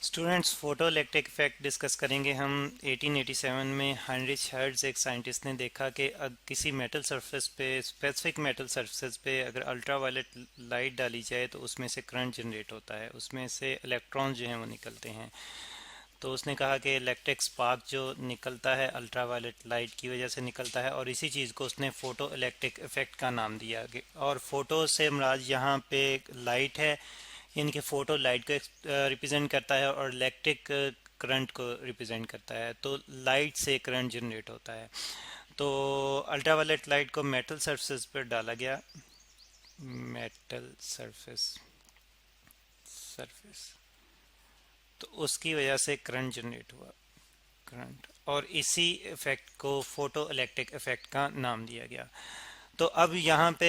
Students photo electric effect discuss करेंगे हम 1887 में हाइनरिच हर्ट्ज एक साइंटिस्ट ने देखा कि किसी मेटल सरफेस पे स्पेसिफिक मेटल सरफेस पे अगर अल्ट्रावायलेट लाइट डाली जाए तो उसमें से करंट जनरेट होता है, उसमें से इलेक्ट्रॉन जो हैं वो निकलते हैं। तो उसने कहा कि इलेक्ट्रिक स्पार्क जो निकलता है अल्ट्रावायलेट लाइट की वजह से निकलता है, और इसी चीज़ को उसने फ़ोटो इलेक्ट्रिक इफ़ेक्ट का नाम दिया। और फोटो से मुराद यहाँ पे लाइट है, यानी कि फ़ोटो लाइट को रिप्रेजेंट करता है और इलेक्ट्रिक करंट को रिप्रेजेंट करता है। तो लाइट से करंट जनरेट होता है। तो अल्ट्रावायलेट लाइट को मेटल सरफेस पर डाला गया, मेटल सरफेस, तो उसकी वजह से करंट जनरेट हुआ, करंट, और इसी इफेक्ट को फोटो इलेक्ट्रिक इफेक्ट का नाम दिया गया। तो अब यहाँ पे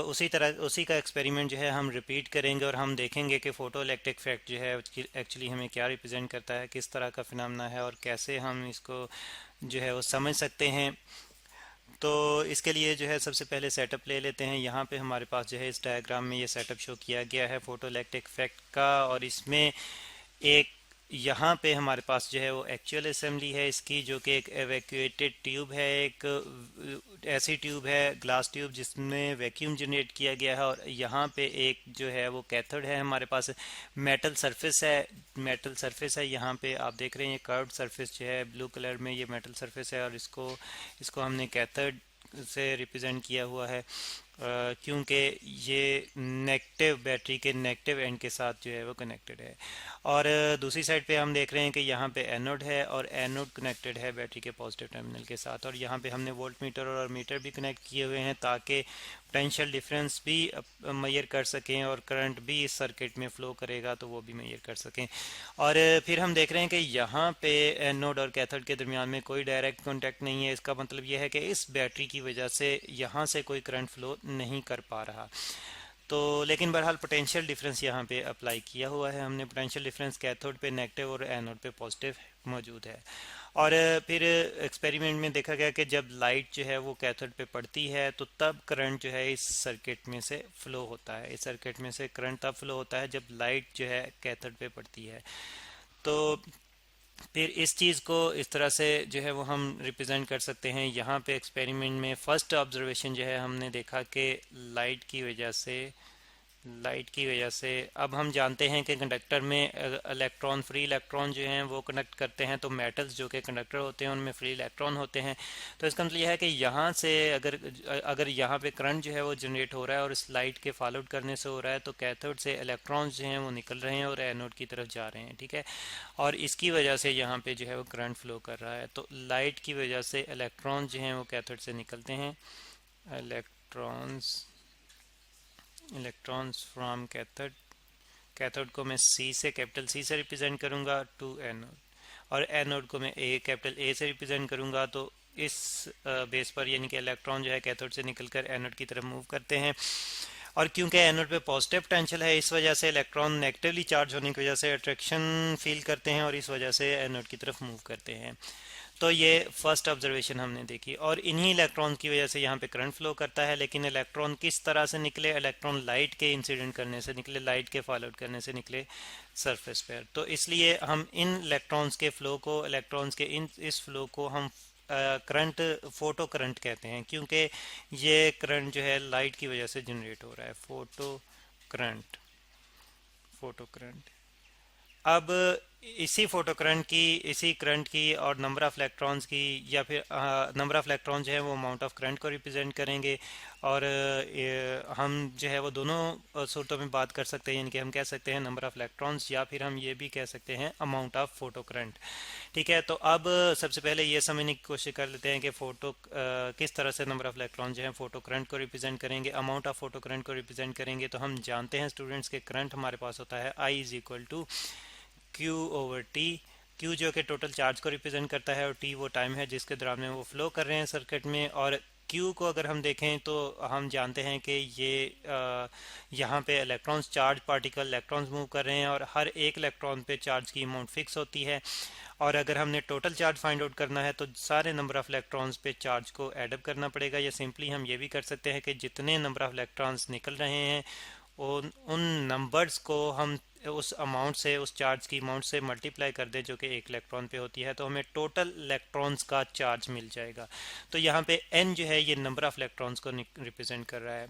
उसी तरह उसी का एक्सपेरिमेंट जो है हम रिपीट करेंगे और हम देखेंगे कि फ़ोटो इलेक्ट्रिक इफेक्ट जो है एक्चुअली हमें क्या रिप्रेजेंट करता है, किस तरह का फिनोमेना है और कैसे हम इसको जो है वो समझ सकते हैं। तो इसके लिए जो है सबसे पहले सेटअप ले लेते हैं। यहाँ पे हमारे पास जो है इस डायग्राम में ये सेटअप शो किया गया है फ़ोटो इलेक्ट्रिक इफेक्ट का, और इसमें एक यहाँ पे हमारे पास जो है वो एक्चुअल असेंबली है इसकी, जो कि एक एवैक्यूएटेड ट्यूब है, एक ऐसी ट्यूब है, ग्लास ट्यूब, जिसमें वैक्यूम जनरेट किया गया है। और यहाँ पे एक जो है वो कैथोड है, हमारे पास मेटल सरफेस है, मेटल सरफेस है। यहाँ पे आप देख रहे हैं ये कर्व्ड सरफेस जो है ब्लू कलर में, ये मेटल सरफेस है, और इसको इसको हमने कैथोड से रिप्रेजेंट किया हुआ है, क्योंकि ये नेगेटिव बैटरी के नेगेटिव एंड के साथ जो है वो कनेक्टेड है। और दूसरी साइड पे हम देख रहे हैं कि यहाँ पे एनोड है, और एनोड कनेक्टेड है बैटरी के पॉजिटिव टर्मिनल के साथ। और यहाँ पे हमने वोल्ट मीटर और मीटर भी कनेक्ट किए हुए हैं ताकि पोटेंशियल डिफरेंस भी मेजर कर सकें, और करंट भी इस सर्किट में फ़्लो करेगा तो वो भी मेजर कर सकें। और फिर हम देख रहे हैं कि यहाँ पे एनोड और कैथोड के दरमियान में कोई डायरेक्ट कॉन्टैक्ट नहीं है। इसका मतलब यह है कि इस बैटरी की वजह से यहाँ से कोई करंट फ्लो नहीं कर पा रहा। तो लेकिन बहरहाल पोटेंशियल डिफरेंस यहाँ पे अप्लाई किया हुआ है हमने। पोटेंशियल डिफरेंस कैथोड पे नेगेटिव और एनोड पे पॉजिटिव मौजूद है। और फिर एक्सपेरिमेंट में देखा गया कि जब लाइट जो है वो कैथोड पे पड़ती है तो तब करंट जो है इस सर्किट में से फ्लो होता है, इस सर्किट में से करंट तब फ्लो होता है जब लाइट जो है कैथोड पे पड़ती है। तो फिर इस चीज़ को इस तरह से जो है वो हम रिप्रेजेंट कर सकते हैं। यहाँ पे एक्सपेरिमेंट में फर्स्ट ऑब्जर्वेशन जो है हमने देखा कि लाइट की वजह से लाइट की वजह से अब हम जानते हैं कि कंडक्टर में इलेक्ट्रॉन, फ्री इलेक्ट्रॉन जो हैं वो कंडक्ट करते हैं। तो मेटल्स जो कि कंडक्टर होते हैं उनमें फ्री इलेक्ट्रॉन होते हैं। तो इसका मतलब यह है कि यहाँ से अगर अगर यहाँ पे करंट जो है वो जनरेट हो रहा है और इस लाइट के फॉलोड करने से हो रहा है, तो कैथोड से इलेक्ट्रॉन्स जो हैं वो निकल रहे हैं और एनोड की तरफ जा रहे हैं, ठीक है। और इसकी वजह से यहाँ पे जो है वो करंट फ्लो कर रहा है। तो लाइट की वजह से इलेक्ट्रॉन्स जो हैं वो कैथोड से निकलते हैं, electrons electrons from cathode. Cathode को मैं सी से, कैपिटल सी से रिप्रेजेंट करूंगा टू एनोड, और एनोड को मैं ए, कैपिटल ए से रिप्रेजेंट करूंगा। तो इस बेस पर यानी कि इलेक्ट्रॉन जो है कैथोड से निकलकर एनोड की तरफ मूव करते हैं। और क्योंकि एनोड पे पॉजिटिव पोटेंशियल है, इस वजह से इलेक्ट्रॉन नेगेटिवली चार्ज होने की वजह से अट्रैक्शन फील करते हैं और इस वजह से एनोड की तरफ मूव करते हैं। तो ये फर्स्ट ऑब्जर्वेशन हमने देखी, और इन्हीं इलेक्ट्रॉन की वजह से यहाँ पे करंट फ्लो करता है। लेकिन इलेक्ट्रॉन किस तरह से निकले? इलेक्ट्रॉन लाइट के इंसिडेंट करने से निकले, लाइट के फॉलोड करने से निकले सरफेस पर। तो इसलिए हम इन इलेक्ट्रॉन्स के फ्लो को, इलेक्ट्रॉन्स के इस फ्लो को हम करंट, फोटो करंट कहते हैं, क्योंकि ये करंट जो है लाइट की वजह से जनरेट हो रहा है। Current photo current. अब इसी करंट की और नंबर ऑफ इलेक्ट्रॉन्स की, या फिर नंबर ऑफ इलेक्ट्रॉन जो है वो अमाउंट ऑफ करंट को रिप्रेजेंट करेंगे। और हम जो है वो दोनों सूरतों में बात कर सकते हैं, यानी कि हम कह सकते हैं नंबर ऑफ इलेक्ट्रॉन्स, या फिर हम ये भी कह सकते हैं अमाउंट ऑफ फोटो करंट, ठीक है। तो अब सबसे पहले ये समझने की कोशिश कर लेते हैं कि किस तरह से नंबर ऑफ इलेक्ट्रॉन जो है फोटो करंट को रिप्रेजेंट करेंगे, अमाउंट ऑफ फोटो करंट को रिप्रेजेंट करेंगे। तो हम जानते हैं स्टूडेंट्स के करंट हमारे पास होता है I is equal to Q over T. Q जो कि टोटल चार्ज को रिप्रेजेंट करता है, और टी वो टाइम है जिसके दौरान में वो फ्लो कर रहे हैं सर्किट में। और क्यू को अगर हम देखें तो हम जानते हैं कि ये यहाँ पे electrons, charge particle electrons move कर रहे हैं, और हर एक इलेक्ट्रॉन पे चार्ज की अमाउंट फिक्स होती है। और अगर हमने टोटल चार्ज फाइंड आउट करना है तो सारे नंबर ऑफ इलेक्ट्रॉन्स पे चार्ज को एडअप करना पड़ेगा, या सिंपली हम ये भी कर सकते हैं कि जितने नंबर ऑफ इलेक्ट्रॉन्स निकल रहे हैं उन नंबर्स को हम उस अमाउंट से, उस चार्ज की अमाउंट से मल्टीप्लाई कर दें जो कि एक इलेक्ट्रॉन पे होती है, तो हमें टोटल इलेक्ट्रॉन्स का चार्ज मिल जाएगा। तो यहाँ पे n जो है ये नंबर ऑफ इलेक्ट्रॉन्स को रिप्रेजेंट कर रहा है,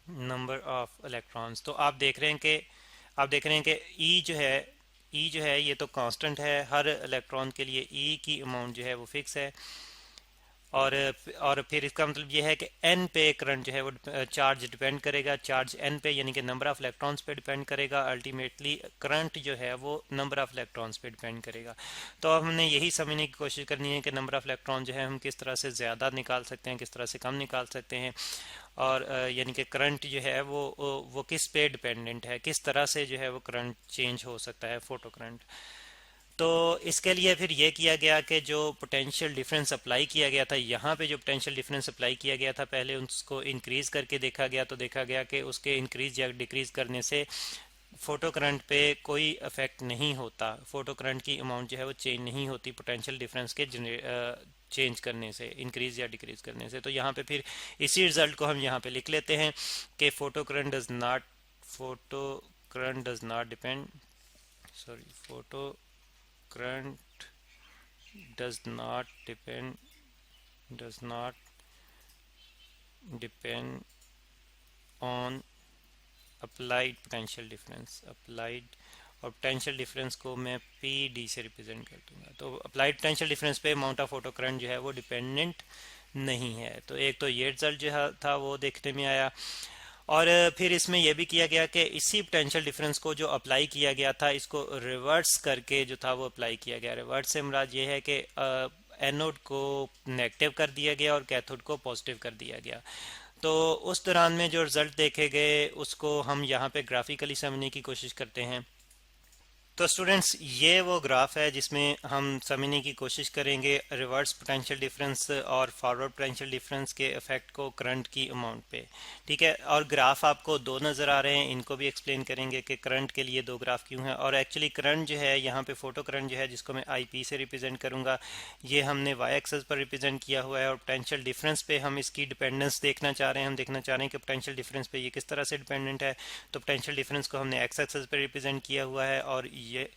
नंबर ऑफ इलेक्ट्रॉन्स। तो आप देख रहे हैं कि ई जो है ये तो कांस्टेंट है, हर इलेक्ट्रॉन के लिए ई की अमाउंट जो है वो फिक्स है। और फिर इसका मतलब ये है कि एन पे करंट जो है वो चार्ज डिपेंड करेगा, चार्ज एन पे यानी कि नंबर ऑफ इलेक्ट्रॉन्स पे डिपेंड करेगा। अल्टीमेटली करंट जो है वो नंबर ऑफ इलेक्ट्रॉन्स पे डिपेंड करेगा। तो अब हमने यही समझने की कोशिश करनी है कि नंबर ऑफ इलेक्ट्रॉन जो है हम किस तरह से ज़्यादा निकाल सकते हैं, किस तरह से कम निकाल सकते हैं, और यानी कि करंट जो है वो किस पे डिपेंडेंट है, किस तरह से जो है वो करंट चेंज हो सकता है, फोटो करंट। तो इसके लिए फिर ये किया गया कि जो पोटेंशियल डिफरेंस अप्लाई किया गया था, यहाँ पे जो पोटेंशियल डिफरेंस अप्लाई किया गया था पहले उसको इंक्रीज करके देखा गया, तो देखा गया कि उसके इंक्रीज या डिक्रीज करने से फोटो करंट पे कोई इफेक्ट नहीं होता, फोटो करंट की अमाउंट जो है वो चेंज नहीं होती पोटेंशियल डिफरेंस के चेंज करने से, इंक्रीज या डिक्रीज करने से। तो यहाँ पे फिर इसी रिजल्ट को हम यहाँ पे लिख लेते हैं कि photo current does not depend, sorry, photo current does not depend on applied potential difference, applied, और पोटेंशियल डिफरेंस को मैं पी डी से रिप्रेजेंट कर दूंगा। तो अप्लाइड पोटेंशियल डिफरेंस पे अमाउंट ऑफ फोटो करंट जो है वो डिपेंडेंट नहीं है। तो एक तो ये रिजल्ट जो था वो देखने में आया। और फिर इसमें यह भी किया गया कि इसी पोटेंशियल डिफरेंस को जो अप्लाई किया गया था इसको रिवर्स करके जो था वो अप्लाई किया गया। रिवर्स से मुराद ये है कि एनोड को नेगेटिव कर दिया गया और कैथोड को पॉजिटिव कर दिया गया। तो उस दौरान में जो रिजल्ट देखे गए उसको हम यहाँ पे ग्राफिकली समझने की कोशिश करते हैं। तो स्टूडेंट्स ये वो ग्राफ है जिसमें हम समझने की कोशिश करेंगे रिवर्स पोटेंशियल डिफरेंस और फॉरवर्ड पोटेंशियल डिफरेंस के इफेक्ट को करंट की अमाउंट पे। ठीक है, और ग्राफ आपको दो नज़र आ रहे हैं, इनको भी एक्सप्लेन करेंगे कि करंट के लिए दो ग्राफ क्यों हैं। और एक्चुअली करंट जो है यहाँ पे फोटो करंट जो है जिसको मैं आई पी से रिप्रेजेंट करूँगा, ये हमने वाई एक्सेस पर रिप्रेजेंट किया हुआ है। और पोटेंशियल डिफरेंस पे हम इसकी डिपेंडेंस देखना चाह रहे हैं, हम देखना चाह रहे हैं कि पोटेंशियल डिफरेंस पे ये किस तरह से डिपेंडेंट है। तो पोटेंशियल डिफरेंस को हमने एक्स एक्सेस पर रिप्रेजेंट किया हुआ है, और ये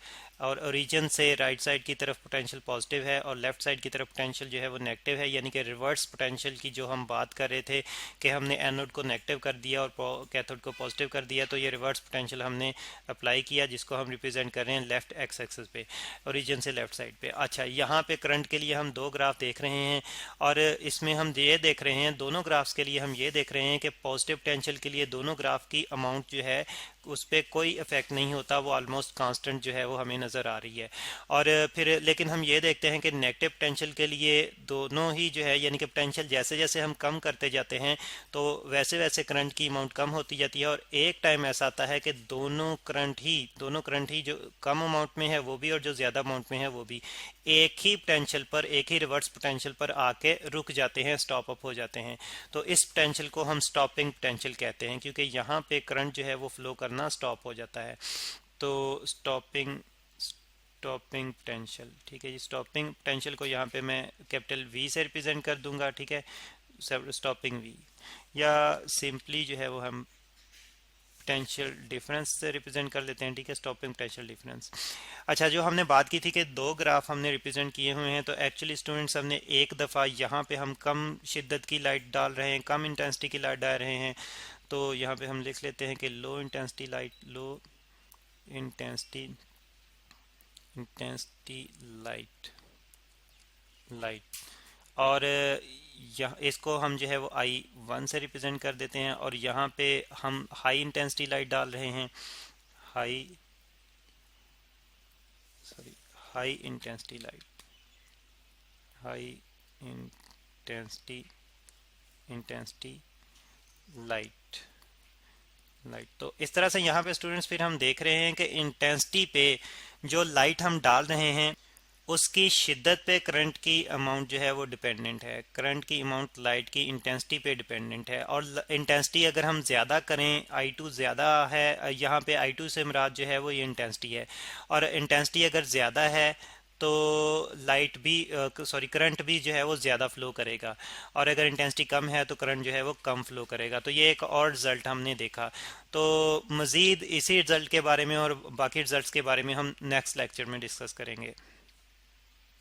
और ओरिजिन से राइट साइड की तरफ पोटेंशियल पॉजिटिव है और लेफ्ट साइड की तरफ पोटेंशियल जो है वो नेगेटिव है। यानी कि रिवर्स पोटेंशियल की जो हम बात कर रहे थे कि हमने एनोड को नेगेटिव कर दिया और कैथोड को पॉजिटिव कर दिया, तो ये रिवर्स पोटेंशियल हमने अप्लाई किया जिसको हम रिप्रेजेंट कर रहे हैं लेफ्ट एक्स एक्सिस पे, ओरिजिन से लेफ्ट साइड पे। अच्छा, यहाँ पे करंट के लिए हम दो ग्राफ देख रहे हैं और इसमें हम ये देख रहे हैं, दोनों ग्राफ्स के लिए हम ये देख रहे हैं कि पॉजिटिव पोटेंशियल के लिए दोनों ग्राफ की अमाउंट जो है उस पर कोई इफेक्ट नहीं होता, वो ऑलमोस्ट कांस्टेंट जो है वो हमें नज़र आ रही है। और फिर लेकिन हम ये देखते हैं कि नेगेटिव पोटेंशियल के लिए दोनों ही जो है यानी कि पोटेंशियल जैसे जैसे हम कम करते जाते हैं तो वैसे वैसे करंट की अमाउंट कम होती जाती है। और एक टाइम ऐसा आता है कि दोनों करंट ही जो कम अमाउंट में है वो भी और जो ज़्यादा अमाउंट में है वो भी एक ही पोटेंशियल पर, एक ही रिवर्स पोटेंशियल पर आके रुक जाते हैं, स्टॉप अप हो जाते हैं। तो इस पोटेंशियल को हम स्टॉपिंग पोटेंशियल कहते हैं क्योंकि यहाँ पे करंट जो है वो फ्लो करना स्टॉप हो जाता है। तो स्टॉपिंग पोटेंशियल, ठीक है जी। स्टॉपिंग पोटेंशियल को यहाँ पे मैं कैपिटल वी से रिप्रेजेंट कर दूंगा, ठीक है, स्टॉपिंग वी, या सिंपली जो है वो हम पोटेंशियल डिफरेंस से रिप्रेजेंट कर लेते हैं, ठीक है, स्टॉपिंग पोटेंशियल डिफरेंस। अच्छा, जो हमने बात की थी कि दो ग्राफ हमने रिप्रेजेंट किए हुए हैं, तो एक्चुअली स्टूडेंट्स हमने एक दफ़ा यहाँ पे हम कम शिद्दत की लाइट डाल रहे हैं, कम इंटेंसिटी की लाइट डाल रहे हैं। तो यहाँ पे हम लिख लेते हैं कि लो इंटेंसिटी लाइट, और यहाँ इसको हम जो है वो I1 से रिप्रेजेंट कर देते हैं। और यहाँ पे हम हाई इंटेंसिटी लाइट डाल रहे हैं, हाई इंटेंसिटी लाइट। तो इस तरह से यहाँ पे स्टूडेंट्स फिर हम देख रहे हैं कि इंटेंसिटी पे जो लाइट हम डाल रहे हैं उसकी शिद्दत पे करंट की अमाउंट जो है वो डिपेंडेंट है, करंट की अमाउंट लाइट की इंटेंसिटी पे डिपेंडेंट है। और इंटेंसिटी अगर हम ज़्यादा करें, I2 ज़्यादा है, यहाँ पे I2 से मुराद जो है वो ये इंटेंसिटी है, और इंटेंसिटी अगर ज़्यादा है तो लाइट भी सॉरी करंट भी जो है वो ज़्यादा फ्लो करेगा, और अगर इंटेंसिटी कम है तो करंट जो है वो कम फ्लो करेगा। तो ये एक और रिज़ल्ट हमने देखा। तो मज़ीद इसी रिज़ल्ट के बारे में और बाकी रिज़ल्ट्स के बारे में हम नेक्स्ट लेक्चर में डिस्कस करेंगे।